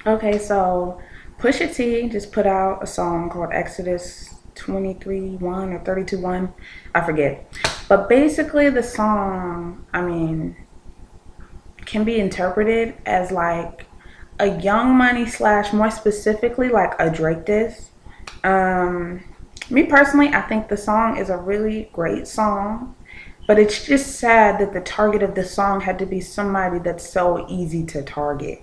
Okay, so Pusha T just put out a song called Exodus 23:1 or 32:1. I forget. But basically, the song, I mean, can be interpreted as like a Young Money slash more specifically like a Drake diss. Um, Me personally, I think the song is a really great song, but it's just sad that the target of the song had to be somebody that's so easy to target.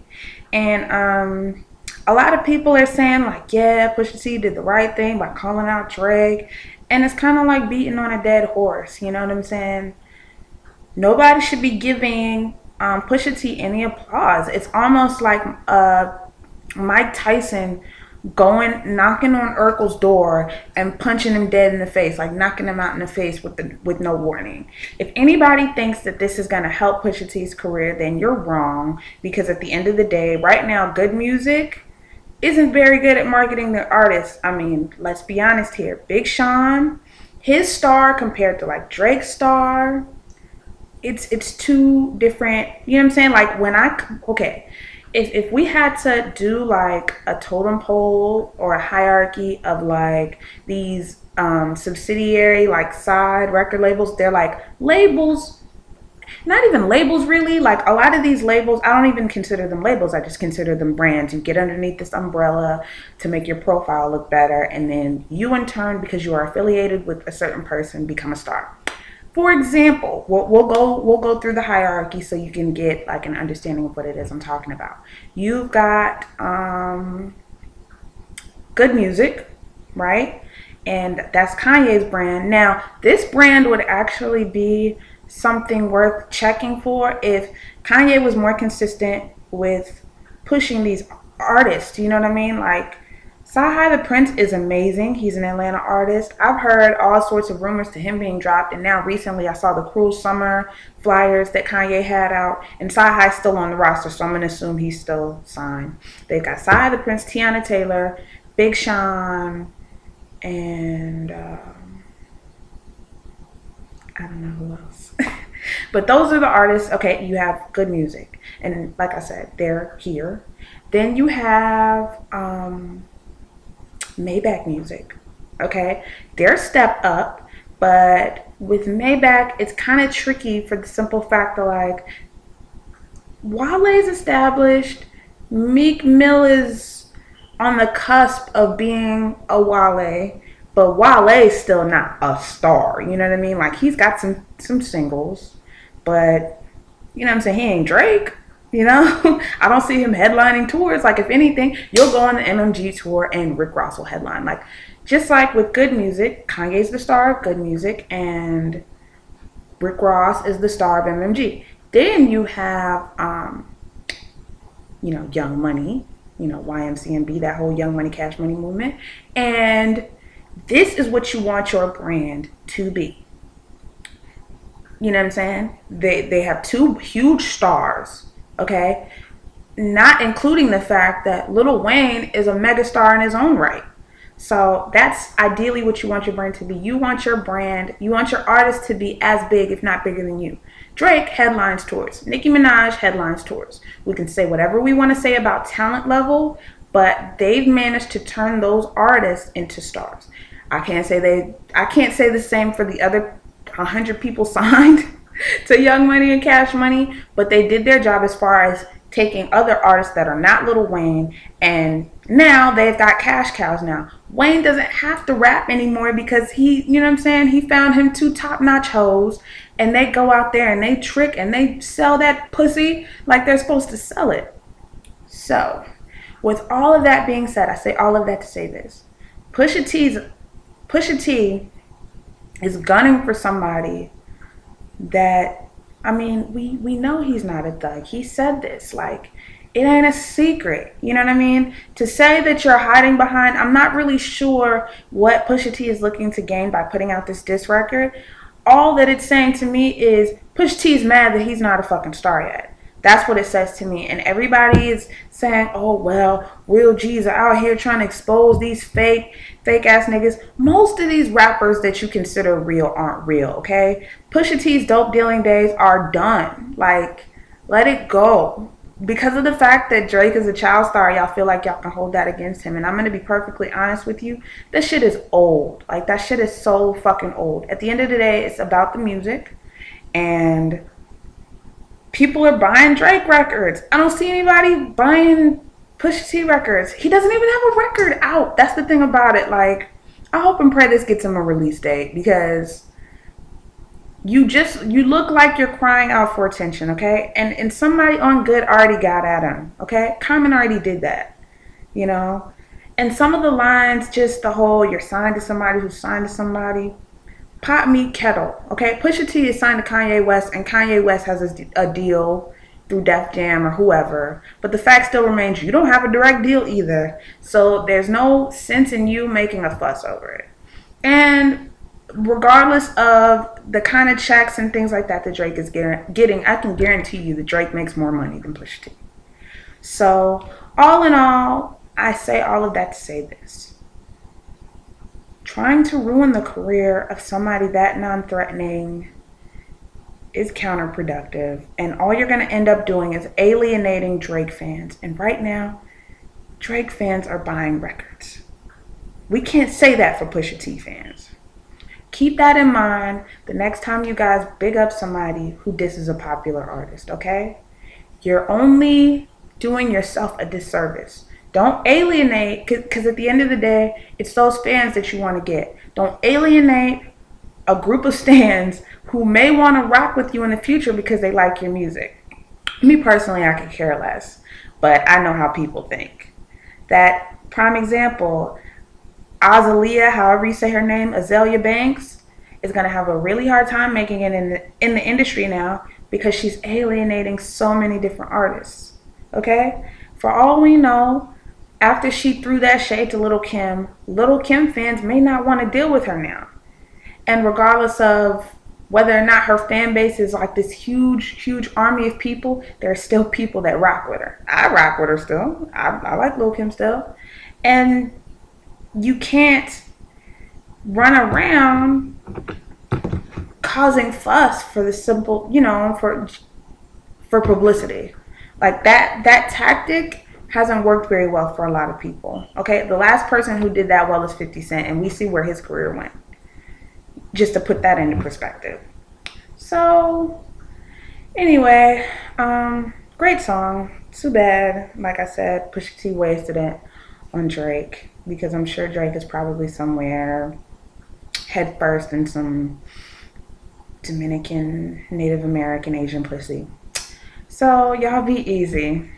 And a lot of people are saying like, yeah, Pusha T did the right thing by calling out Drake, and it's kind of like beating on a dead horse. You know what I'm saying? Nobody should be giving Pusha T any applause. It's almost like Mike Tyson going knocking on Urkel's door and punching him dead in the face, like knocking him out in the face with no warning. If anybody thinks that this is going to help Pusha T's career, then you're wrong, because at the end of the day, right now, good music isn't very good at marketing their artists. I mean, let's be honest here. Big Sean, his star compared to like Drake's star, it's two different, you know what I'm saying? Like when I okay, if we had to do like a totem pole or a hierarchy of like these subsidiary like side record labels, they're like labels, not even labels really. Like a lot of these labels, I don't even consider them labels, I just consider them brands. You get underneath this umbrella to make your profile look better, and then you in turn, because you are affiliated with a certain person, become a star. For example, we'll go through the hierarchy so you can get like an understanding of what it is I'm talking about. You've got good music, right? And that's Kanye's brand. Now, this brand would actually be something worth checking for if Kanye was more consistent with pushing these artists. You know what I mean? Like, Sahai the Prince is amazing. He's an Atlanta artist. I've heard all sorts of rumors to him being dropped, and now recently I saw the Cruel Summer flyers that Kanye had out, and Sahai's still on the roster, so I'm going to assume he's still signed. They've got Sahai the Prince, Tiana Taylor, Big Sean, and I don't know who else. But those are the artists. Okay, you have good music. And like I said, they're here. Then you have Maybach Music. Okay, they're stepped up, but with Maybach, it's kind of tricky for the simple fact that like Wale's established, Meek Mill is on the cusp of being a Wale, but Wale's still not a star. You know what I mean? Like he's got some singles, but you know what I'm saying? He ain't Drake. You know, I don't see him headlining tours. Like, if anything, you'll go on the MMG tour and Rick Ross will headline. Like, just like with good music, Kanye's the star of good music and Rick Ross is the star of MMG. Then you have, Young Money, YMCMB, that whole Young Money, Cash Money movement. And this is what you want your brand to be. You know what I'm saying? They have two huge stars. Okay, not including the fact that Lil Wayne is a megastar in his own right. So that's ideally what you want your brand to be. You want your brand, you want your artist to be as big, if not bigger than you. Drake headlines tours. Nicki Minaj headlines tours. We can say whatever we want to say about talent level, but they've managed to turn those artists into stars. I can't say the same for the other 100 people signed to Young Money and Cash Money, but they did their job as far as taking other artists that are not Lil Wayne, and now they've got cash cows now. Wayne doesn't have to rap anymore because he, you know what I'm saying, he found him two top-notch hoes, and they go out there and they trick and they sell that pussy like they're supposed to sell it. So, with all of that being said, I say all of that to say this. Pusha T is gunning for somebody that, I mean, we know he's not a thug. He said this, like, it ain't a secret. You know what I mean? To say that you're hiding behind, I'm not really sure what Pusha T is looking to gain by putting out this diss record. All that it's saying to me is Pusha T's mad that he's not a fucking star yet. That's what it says to me. And everybody is saying, oh, well, real G's are out here trying to expose these fake ass niggas. Most of these rappers that you consider real aren't real, okay? Pusha T's dope dealing days are done. Like, let it go. because of the fact that Drake is a child star, y'all feel like y'all can hold that against him. And I'm gonna be perfectly honest with you. This shit is old. Like, that shit is so fucking old. At the end of the day, it's about the music. And people are buying Drake records. I don't see anybody buying Pusha T records. He doesn't even have a record out. That's the thing about it. Like, I hope and pray this gets him a release date, because you look like you're crying out for attention, okay? And somebody on good already got at him, okay? Common already did that, you know? And some of the lines, just the whole, you're signed to somebody who's signed to somebody, pot me kettle, okay? Pusha T is signed to Kanye West, and Kanye West has a deal through Def Jam or whoever. But the fact still remains, you don't have a direct deal either. So there's no sense in you making a fuss over it. And regardless of the kind of checks and things like that Drake is getting, I can guarantee you that Drake makes more money than Pusha T. So all in all, I say all of that to say this. Trying to ruin the career of somebody that non-threatening is counterproductive. And all you're going to end up doing is alienating Drake fans. And right now, Drake fans are buying records. We can't say that for Pusha T fans. Keep that in mind the next time you guys big up somebody who disses a popular artist, okay? You're only doing yourself a disservice. Don't alienate, because at the end of the day, it's those fans that you want to get. Don't alienate a group of stans who may want to rock with you in the future because they like your music. Me personally, I could care less, but I know how people think. That prime example, Azalea, however you say her name, Azalea Banks, is going to have a really hard time making it in the industry now because she's alienating so many different artists. Okay? For all we know, after she threw that shade to Lil' Kim fans may not want to deal with her now. And regardless of whether or not her fan base is like this huge army of people, there are still people that rock with her. I rock with her still. I like Lil' Kim still. And you can't run around causing fuss for the simple, for publicity. Like that tactic hasn't worked very well for a lot of people. Okay, the last person who did that well is 50 Cent, and we see where his career went. Just to put that into perspective. So, anyway, great song. Too bad, like I said, Pusha T wasted it on Drake, because I'm sure Drake is probably somewhere head first in some Dominican, Native American, Asian pussy. So, y'all be easy.